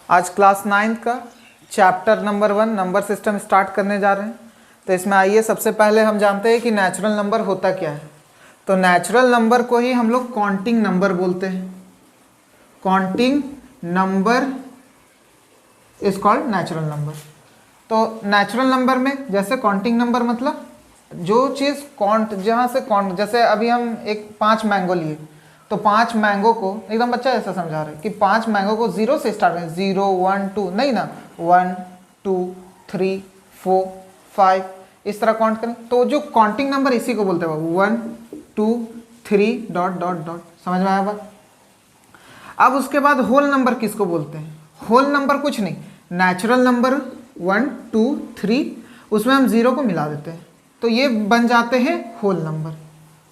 आज क्लास 9 का chapter number 1 number system start करने जा रहे हैं। तो इसमें आइए सबसे पहले हम जानते हैं कि नेचुरल नंबर होता क्या है। तो नेचुरल नंबर को ही हम लोग काउंटिंग नंबर बोलते हैं। Counting number is called natural number. तो नेचुरल नंबर में जैसे काउंटिंग नंबर मतलब जो चीज़ काउंट जहाँ से काउंट, जैसे अभी हम एक 5 मैंगो लिए तो 5 मैंगो को एकदम बच्चा ऐसा समझा रहे कि 5 मैंगो को 0 से स्टार्ट करें, 0 1 2 नहीं ना, 1 2 3 4 5 इस तरह काउंट करें। तो जो काउंटिंग नंबर इसी को बोलते हैं 1 2 3 डॉट डॉट डॉट। समझ में आया बात? अब उसके बाद होल नंबर किसको बोलते हैं? होल नंबर कुछ नहीं, नेचुरल नंबर 1 2 3 उसमें हम 0 को मिला देते हैं तो ये बन जाते हैं होल नंबर।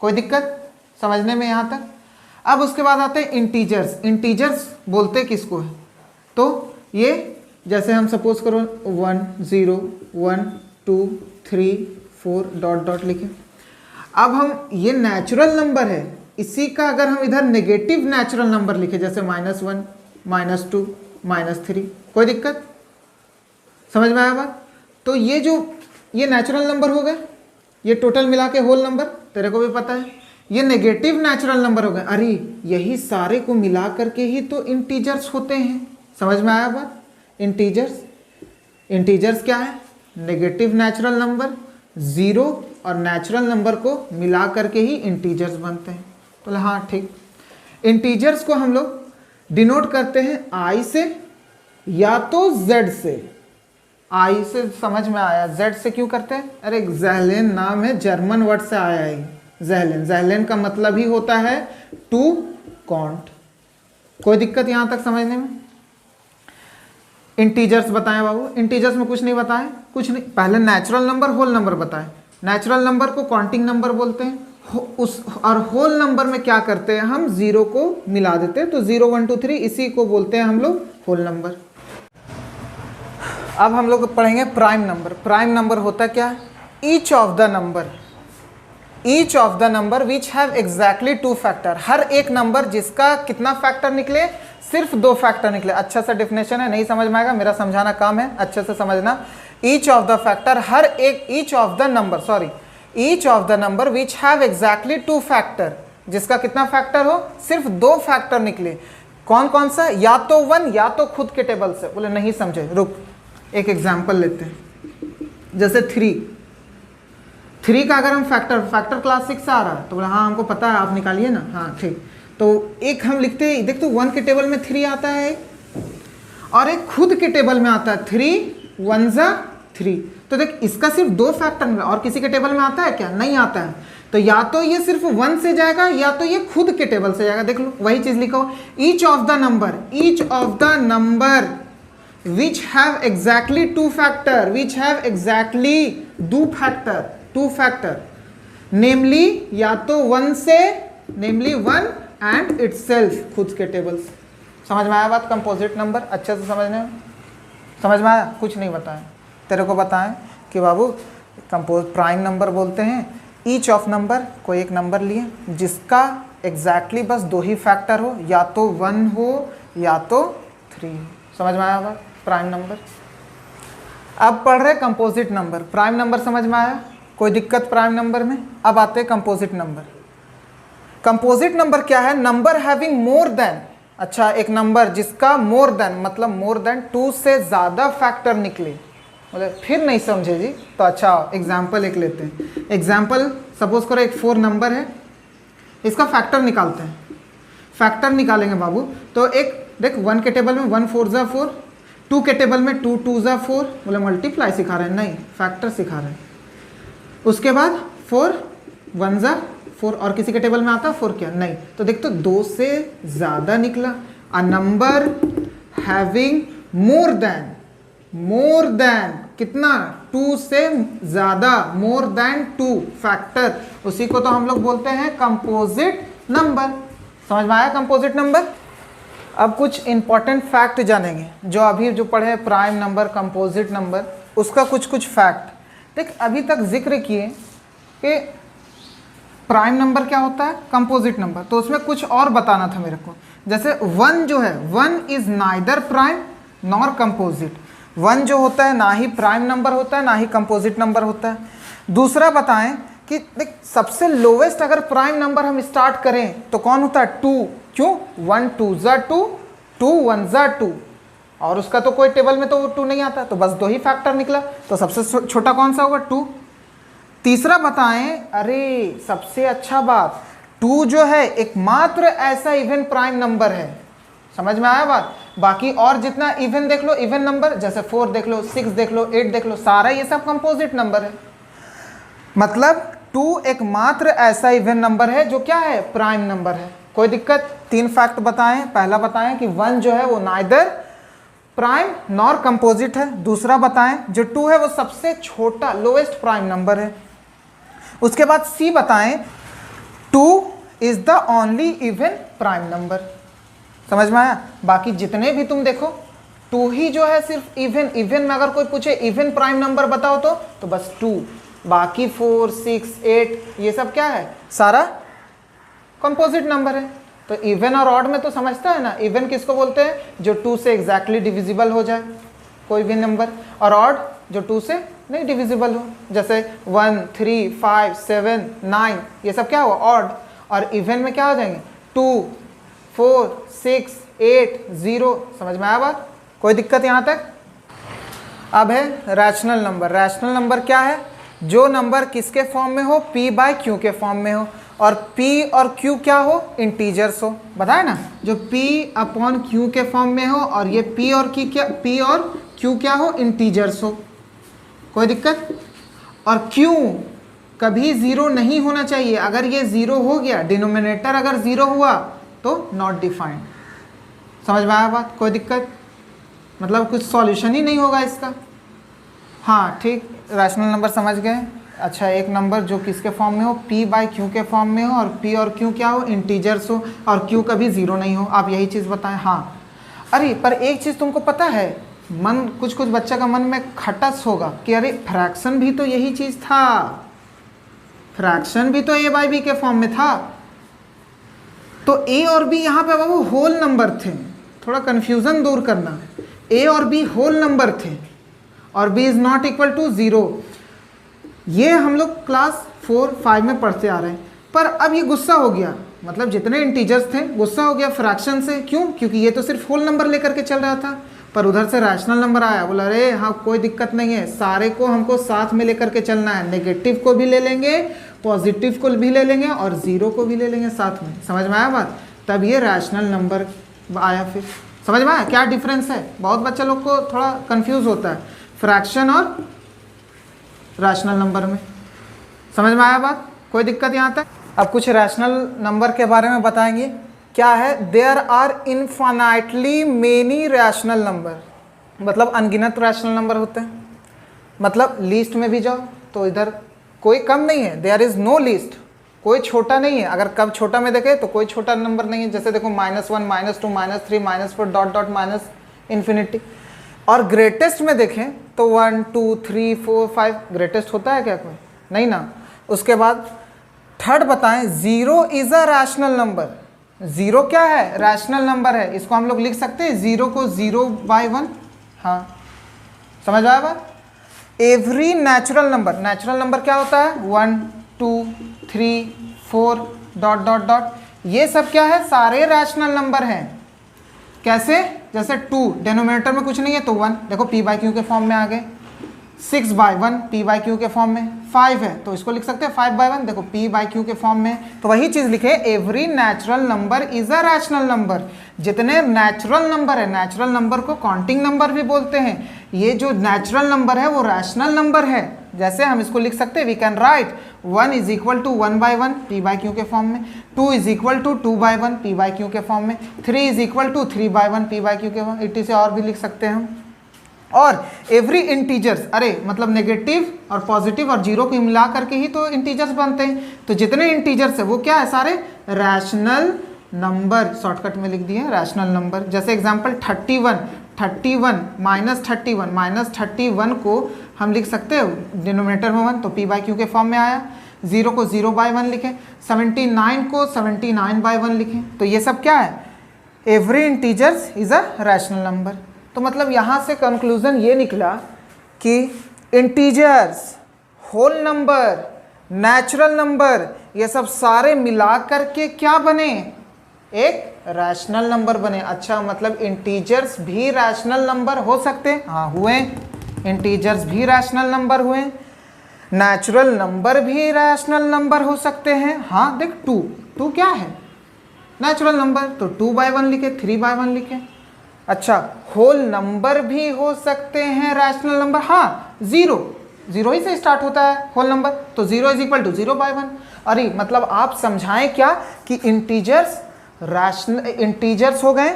कोई दिक्कत समझने में यहाँ तक? अब उसके बाद आते हैं इंटीजर्स। इंटीजर्स बोलते किसको है? तो ये जैसे हम सपोज करो 1 0 1 2 3 4 डॉट डॉट लिखे। अब हम ये नेचुरल नंबर है, इसी का अगर हम इधर नेगेटिव नेचुरल नंबर लिखे जैसे -1 -2 -3, कोई दिक्कत समझ में आया बात? तो ये जो ये नेचुरल नंबर हो गए, ये टोटल मिला के होल नंबर, तेरे को भी पता है। ये नेगेटिव नेचुरल नंबर हो गए, अरे यही सारे को मिला करके ही तो इंटीजर्स होते हैं। समझ में आया बात? इंटीजर्स क्या है? नेगेटिव नेचुरल नंबर 0 और नेचुरल नंबर को मिला करके ही इंटीजर्स बनते हैं। तो हाँ ठीक, इंटीजर्स को हम लोग डिनोट करते हैं I से या तो Z से। I से समझ में आया, Z से क्यों करते हैं? अरे ज़ैलेन नाम है, जर्मन वर्ड से आया है ज़ैलेन। ज़ैलेन का मतलब ही होता है टू काउंट। कोई दिक्कत यहां तक समझने में? इंटीजर्स बताएं बाबू, इंटीजर्स में कुछ नहीं बताएं, कुछ नहीं। पहले नेचुरल नंबर होल नंबर बताएं। नेचुरल नंबर को काउंटिंग नंबर बोलते हैं और होल नंबर में क्या करते हैं हम? 0 को मिला देते हैं तो 0 1 2 3 इसी को बोलते हैं हम लोग होल नंबर। अब हम लोग पढ़ेंगे प्राइम नंबर। प्राइम नंबर होता क्या है? Each of the number which have exactly 2 factor. हर एक नंबर जिसका कितना फैक्टर निकले? सिर्फ 2 फैक्टर निकले। अच्छा सा डिफिनेशन है, नहीं समझ में आएगा, मेरा समझाना काम है, अच्छे से समझना। ईच ऑफ द फैक्टर, हर एक, each of the number which have exactly 2 factor, जिसका कितना फैक्टर हो? सिर्फ 2 फैक्टर निकले। कौन कौन सा? या तो 1 या तो खुद के टेबल से। बोले नहीं समझे, रुक एक एग्जाम्पल लेते हैं। जैसे 3 का अगर हम फैक्टर क्लास 6 से आ रहा है तो बोला हाँ हमको पता है, आप निकालिए ना। हाँ ठीक, तो एक हम लिखते हैं, देख तो 1 के टेबल में 3 आता है और एक खुद के टेबल में आता है 3 1 जा 3। तो देख इसका सिर्फ 2 फैक्टर मिला और किसी के टेबल में आता है क्या? नहीं आता है। तो या तो ये सिर्फ 1 से जाएगा या तो ये खुद के टेबल से जाएगा। देख लो वही चीज लिखो, each of the number which have exactly 2 factor, which have exactly 2 factor, namely या तो 1 से, namely 1 and itself, खुद के टेबल्स। समझ में आया बात? कंपोजिट नंबर अच्छे से समझ में आया? कुछ नहीं बताया तेरे को, बताएं कि बाबू प्राइम नंबर बोलते हैं ईच ऑफ नंबर, कोई एक नंबर लिए जिसका एग्जैक्टली बस 2 ही फैक्टर हो, या तो 1 हो या तो 3 हो। समझ में आया बात? Prime number. अब पढ़ रहे कंपोजिट नंबर। प्राइम नंबर समझ में आया? कोई दिक्कत प्राइम नंबर में? अब आते हैं कंपोजिट नंबर। कंपोजिट नंबर क्या है? नंबर हैविंग मोर देन, अच्छा एक नंबर जिसका मोर देन मतलब मोर देन 2 से ज़्यादा फैक्टर निकले। मतलब फिर नहीं समझे जी? तो अच्छा एग्जाम्पल एक लेते हैं। एग्जाम्पल सपोज करो एक 4 नंबर है, इसका फैक्टर निकालते हैं। फैक्टर निकालेंगे बाबू तो एक देख 1 के टेबल में 1 4 जा 4, 2 के टेबल में 2 2 जा 4। बोले मल्टीप्लाई सिखा रहे हैं? नहीं, फैक्टर सिखा रहे हैं। उसके बाद 4 1 जा 4 और किसी के टेबल में आता 4 क्या? नहीं। तो देख तो 2 से ज़्यादा निकला। A number having more than कितना? 2 से ज़्यादा, मोर देन 2 फैक्टर, उसी को तो हम लोग बोलते हैं कंपोजिट नंबर। समझ में आया कंपोजिट नंबर? अब कुछ इंपॉर्टेंट फैक्ट जानेंगे जो अभी जो पढ़े प्राइम नंबर, कंपोजिट नंबर, उसका कुछ फैक्ट। देख अभी तक जिक्र किए कि प्राइम नंबर क्या होता है, कंपोजिट नंबर, तो उसमें कुछ और बताना था मेरे को। जैसे 1 जो है, 1 is neither prime nor composite. 1 जो होता है ना ही प्राइम नंबर होता है ना ही कंपोजिट नंबर होता है। दूसरा बताएं कि देख सबसे लोवेस्ट अगर प्राइम नंबर हम स्टार्ट करें तो कौन होता है? 2। क्यों? 1 2 ज़ा 2, 2 1 ज़ा 2, और उसका तो कोई टेबल में तो 2 नहीं आता, तो बस 2 ही फैक्टर निकला, तो सबसे छोटा कौन सा होगा? 2। तीसरा बताएं, अरे सबसे अच्छा बात, 2 जो है एकमात्र ऐसा इवन प्राइम नंबर है। समझ में आया बात? बाकी और जितना इवन देख लो, इवन नंबर जैसे 4 देख लो, 6 देख लो, 8 देख लो, सारा ये सब कंपोजिट नंबर है। मतलब 2 एकमात्र ऐसा इवन नंबर है जो क्या है? प्राइम नंबर है। कोई दिक्कत? 3 फैक्ट बताएं। पहला बताएं कि 1 जो है वो नाइदर प्राइम नॉर कंपोजिट है। दूसरा बताएं जो 2 है वो सबसे छोटा लोएस्ट प्राइम नंबर है। उसके बाद सी बताएं 2 is the only even prime number. समझ में आया? बाकी जितने भी तुम देखो 2 ही जो है सिर्फ इवन। इवन में अगर कोई पूछे इवन प्राइम नंबर बताओ तो बस 2, बाकी 4 6 8 ये सब क्या है? सारा कंपोजिट नंबर है। तो इवन और ऑड में तो समझता है ना, इवन किसको बोलते हैं? जो 2 से एग्जैक्टली डिविजिबल हो जाए कोई भी नंबर, और ऑड जो 2 से नहीं डिविजिबल हो, जैसे 1 3 5 7 9 ये सब क्या हुआ? ऑड। और इवन में क्या हो जाएंगे? 2 4 6 8 0। समझ में आया बात? कोई दिक्कत यहाँ तक? अब है रैशनल नंबर। रैशनल नंबर क्या है? जो नंबर किसके फॉर्म में हो? p बाय q के फॉर्म में हो, और p और q क्या हो? इंटीजर्स हो। बताया ना, जो p अपॉन q के फॉर्म में हो, और ये p और q क्या हो? इंटीजर्स हो। कोई दिक्कत? और q कभी 0 नहीं होना चाहिए। अगर ये 0 हो गया, डिनोमिनेटर अगर 0 हुआ तो नॉट डिफाइंड। समझ में आया बात? कोई दिक्कत? मतलब कुछ सॉल्यूशन ही नहीं होगा इसका। हाँ ठीक, रैशनल नंबर समझ गए। अच्छा, एक नंबर जो किसके फॉर्म में हो? p बाय q के फॉर्म में हो, और p और q क्या हो? इंटीजर्स हो, और q कभी 0 नहीं हो। आप यही चीज़ बताएं। हाँ, अरे पर एक चीज़ तुमको पता है, मन कुछ बच्चा का मन में खटस होगा कि अरे फ्रैक्शन भी तो यही चीज़ था, फ्रैक्शन भी तो a बाय b के फॉर्म में था। तो a और b यहाँ पे बाबू होल नंबर थे। थोड़ा कन्फ्यूज़न दूर करना, a और b होल नंबर थे, और b is not equal to 0। ये हम लोग क्लास 4 5 में पढ़ते आ रहे हैं। पर अब ये गुस्सा हो गया, मतलब जितने इंटीजर्स थे गुस्सा हो गया फ्रैक्शन से। क्यों? क्योंकि ये तो सिर्फ होल नंबर लेकर के चल रहा था, पर उधर से रैशनल नंबर आया, बोला अरे हाँ कोई दिक्कत नहीं है, सारे को हमको साथ में लेकर के चलना है। नेगेटिव को भी ले लेंगे, पॉजिटिव को भी ले लेंगे, और 0 को भी ले लेंगे साथ में। समझ में आया बात? तब ये रैशनल नंबर आया। फिर समझ में आया क्या डिफरेंस है? बहुत बच्चा लोग को थोड़ा कंफ्यूज होता है फ्रैक्शन और रैशनल नंबर में। समझ में आया बात? कोई दिक्कत यहाँ तक? अब कुछ रैशनल नंबर के बारे में बताएंगे। क्या है? There are infinitely many rational number, मतलब अनगिनत रैशनल नंबर होते हैं। मतलब लीस्ट में भी जाओ तो इधर कोई कम नहीं है, देयर इज़ नो लीस्ट, कोई छोटा नहीं है। अगर कब छोटा में देखें तो कोई छोटा नंबर नहीं है। जैसे देखो -1 -2 -3 -4 डॉट डॉट माइनस इन्फिनिटी। और ग्रेटेस्ट में देखें तो 1 2 3 4 5 ग्रेटेस्ट होता है क्या कोई? नहीं ना। उसके बाद थर्ड बताएं, 0 इज़ अ रैशनल नंबर। 0 क्या है? रैशनल नंबर है। इसको हम लोग लिख सकते हैं 0 को 0 बाय 1। हाँ समझ आया बात? Every natural number, natural number क्या होता है? 1 2 3 4 डॉट डॉट डॉट, ये सब क्या है? सारे रैशनल नंबर हैं। कैसे? जैसे 2 डिनोमिनेटर में कुछ नहीं है तो 1, देखो p बाई क्यू के फॉर्म में आ गए। 6 बाई 1 p बाई क्यू के फॉर्म में। 5 है तो इसको लिख सकते हैं 5 बाई 1, देखो p बाई क्यू के फॉर्म में। तो वही चीज़ लिखे, every natural number is a rational number. जितने नेचुरल नंबर है, नेचुरल नंबर को काउंटिंग नंबर भी बोलते हैं, ये जो नेचुरल नंबर है वो रैशनल नंबर है। जैसे हम इसको लिख सकते हैं, we can write 1 is equal to 1 by 1 p by q के फॉर्म में, 2 is equal to 2 by 1 p by q के फॉर्म में, 3 is equal to 3 by 1 p by q के फॉर्म में। इटी से और भी लिख सकते हैं हम। और एवरी इंटीजर्स, अरे मतलब नेगेटिव और पॉजिटिव और 0 को मिला करके ही तो इंटीजर्स बनते हैं। तो जितने इंटीजर्स है वो क्या है? सारे रैशनल नंबर। शॉर्टकट में लिख दिए रैशनल नंबर। जैसे एग्जांपल 31 माइनस 31 को हम लिख सकते हैं डिनोमिनेटर में 1 तो p बाई क्यू के फॉर्म में आया। 0 को 0 बाई 1 लिखें, 79 को 79 बाई 1 लिखें। तो ये सब क्या है? Every integers is a rational number. तो मतलब यहाँ से कंक्लूजन ये निकला कि integers, whole number, natural number, ये सब सारे मिला करके क्या बने, एक रैशनल नंबर बने। अच्छा, मतलब इंटीजर्स भी रैशनल नंबर हो सकते हैं? हाँ हुए, इंटीजर्स भी रैशनल नंबर हुए, नेचुरल नंबर भी रैशनल नंबर हो सकते हैं। हाँ देख, टू क्या है, नेचुरल नंबर, तो 2/1 लिखे, 3/1 लिखे। अच्छा, होल नंबर भी हो सकते हैं रैशनल नंबर। हाँ, जीरो ही से स्टार्ट होता है होल नंबर, तो 0 = 0/1। अरे मतलब आप समझाएं क्या कि इंटीजर्स हो गए,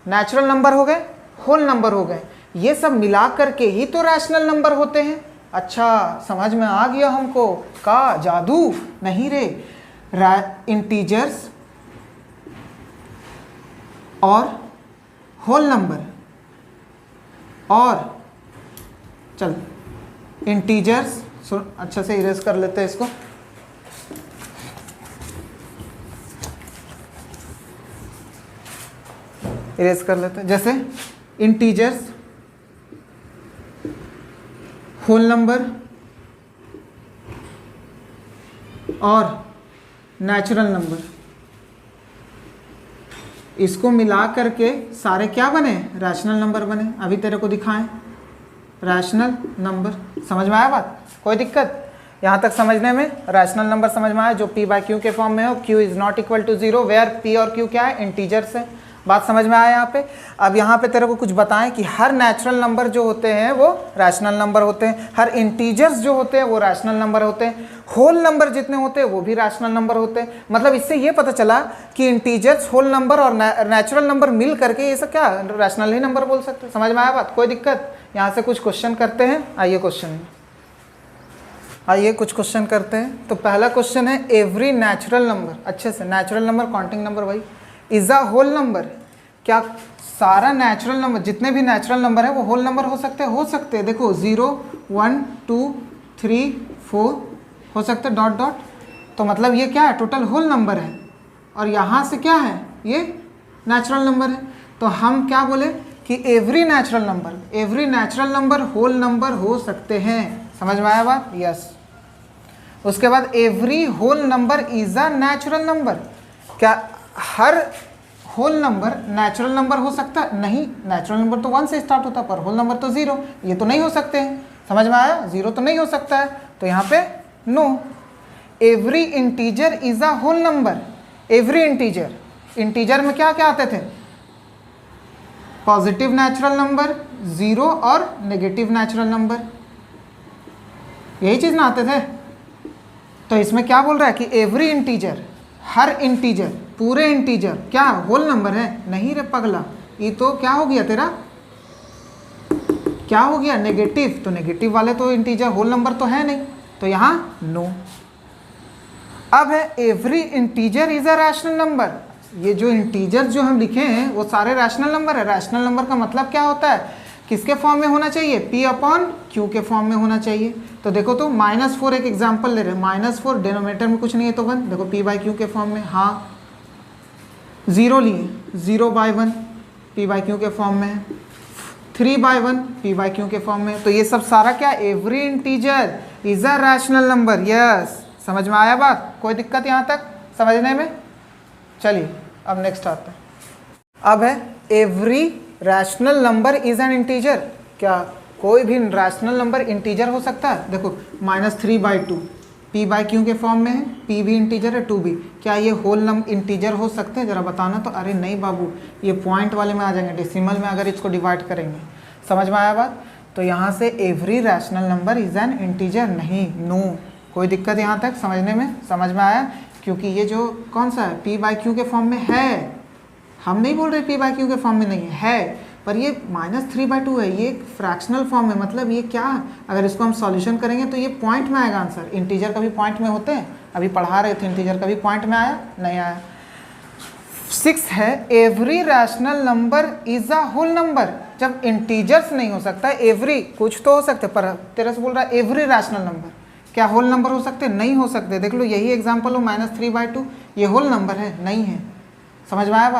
नेचुरल नंबर हो गए, होल नंबर हो गए, ये सब मिला करके ही तो रैशनल नंबर होते हैं। अच्छा, समझ में आ गया हमको का जादू? नहीं रे, इंटीजर्स और होल नंबर और चल इंटीजर्स, अच्छा से इरेज कर लेते हैं इसको। इरेज कर लेते हैं, जैसे इंटीजर्स, होल नंबर और नेचुरल नंबर, इसको मिला करके सारे क्या बने, रैशनल नंबर बने। अभी तेरे को दिखाएं रैशनल नंबर। समझ में आया बात? कोई दिक्कत यहाँ तक समझने में? रैशनल नंबर समझ में आया जो p/q के फॉर्म में हो, q ≠ 0, वेयर p और q क्या है, इंटीजर्स है। बात समझ में आया यहाँ पे? अब यहाँ पे तेरे को कुछ बताएं कि हर नेचुरल नंबर जो होते हैं वो रैशनल नंबर होते हैं, हर इंटीजर्स जो होते हैं वो रैशनल नंबर होते हैं, होल नंबर जितने होते हैं वो भी रैशनल नंबर होते हैं। मतलब इससे ये पता चला कि इंटीजर्स, होल नंबर और नेचुरल नंबर मिल करके ये सब क्या रैशनल ही नंबर बोल सकते हैं। समझ में आया बात? कोई दिक्कत? यहाँ से कुछ क्वेश्चन करते हैं, आइए कुछ क्वेश्चन करते हैं। तो पहला क्वेश्चन है, एवरी नेचुरल नंबर, अच्छे से, नेचुरल नंबर काउंटिंग नंबर भाई, इज अ होल नंबर। क्या सारा नेचुरल नंबर, जितने भी नेचुरल नंबर है वो होल नंबर हो सकते हैं? हो सकते हैं। देखो 0 1 2 3 4 हो सकते डॉट। तो मतलब ये क्या है, टोटल होल नंबर है, और यहाँ से क्या है, ये नेचुरल नंबर है। तो हम क्या बोले कि every natural number whole number हो सकते हैं। समझ में आया बात? यस। उसके बाद every whole number is a natural number. क्या हर होल नंबर नेचुरल नंबर हो सकता है? नहीं, नेचुरल नंबर तो 1 से स्टार्ट होता है, पर होल नंबर तो 0, ये तो नहीं हो सकते हैं। समझ में आया? 0 तो नहीं हो सकता है, तो यहाँ पे no. Every integer is a whole number. Every integer में क्या क्या आते थे, पॉजिटिव नेचुरल नंबर, 0 और नेगेटिव नेचुरल नंबर, यही चीज़ ना आते थे। तो इसमें क्या बोल रहा है कि एवरी इंटीजर, हर इंटीजर, पूरे इंटीजर क्या होल नंबर है? नहीं रे पगला, ये तो क्या हो गया तेरा, क्या हो गया, नेगेटिव। तो नेगेटिव वाले तो इंटीजर होल नंबर तो है नहीं, तो यहाँ नो। अब है every integer is a rational number. ये जो इंटीजर जो हम लिखे हैं वो सारे रैशनल नंबर है। रैशनल नंबर का मतलब क्या होता है, किसके फॉर्म में होना चाहिए, p/q के फॉर्म में होना चाहिए। तो देखो तो -4 एक एग्जांपल ले रहे हैं, -4 डिनोमिनेटर में कुछ नहीं है तो 1, देखो p/q के फॉर्म में। हाँ 0 लिए, 0/1 p/q के फॉर्म में है, 3/1 p/q के फॉर्म में। तो ये सब सारा क्या, every integer is a rational number. Yes, समझ में आया बात? कोई दिक्कत यहाँ तक समझने में? चलिए अब नेक्स्ट आता है। अब है every rational number is an integer. क्या कोई भी रैशनल नंबर इंटीजर हो सकता है? देखो -3/2 p/q के फॉर्म में है, p भी इंटीजर है, 2 भी। क्या ये होल नंबर इंटीजर हो सकते हैं? जरा बताना तो। अरे नहीं बाबू, ये पॉइंट वाले में आ जाएंगे, डेसिमल में अगर इसको डिवाइड करेंगे। समझ में आया बात? तो यहाँ से every rational number is an integer नहीं, नो। कोई दिक्कत यहाँ तक समझने में? समझ में आया? क्योंकि ये जो कौन सा है, p/q के फॉर्म में है, हम नहीं बोल रहे p/q के फॉर्म में नहीं है, पर ये -3/2 है, ये फ्रैक्शनल फॉर्म है। मतलब ये क्या, अगर इसको हम सॉल्यूशन करेंगे तो ये पॉइंट में आएगा आंसर। इंटीजर कभी पॉइंट में होते हैं? अभी पढ़ा रहे थे, इंटीजर कभी पॉइंट में आया? नहीं आया। 6 है, every rational number is a whole number. जब इंटीजर्स नहीं हो सकता, एवरी कुछ तो हो सकते, पर तेरे से बोल रहा है एवरी रैशनल नंबर, क्या होल नंबर हो सकते? नहीं हो सकते। देख लो यही एग्जाम्पल हो, -3/2, ये होल नंबर है, नहीं है। समझ में आया बात?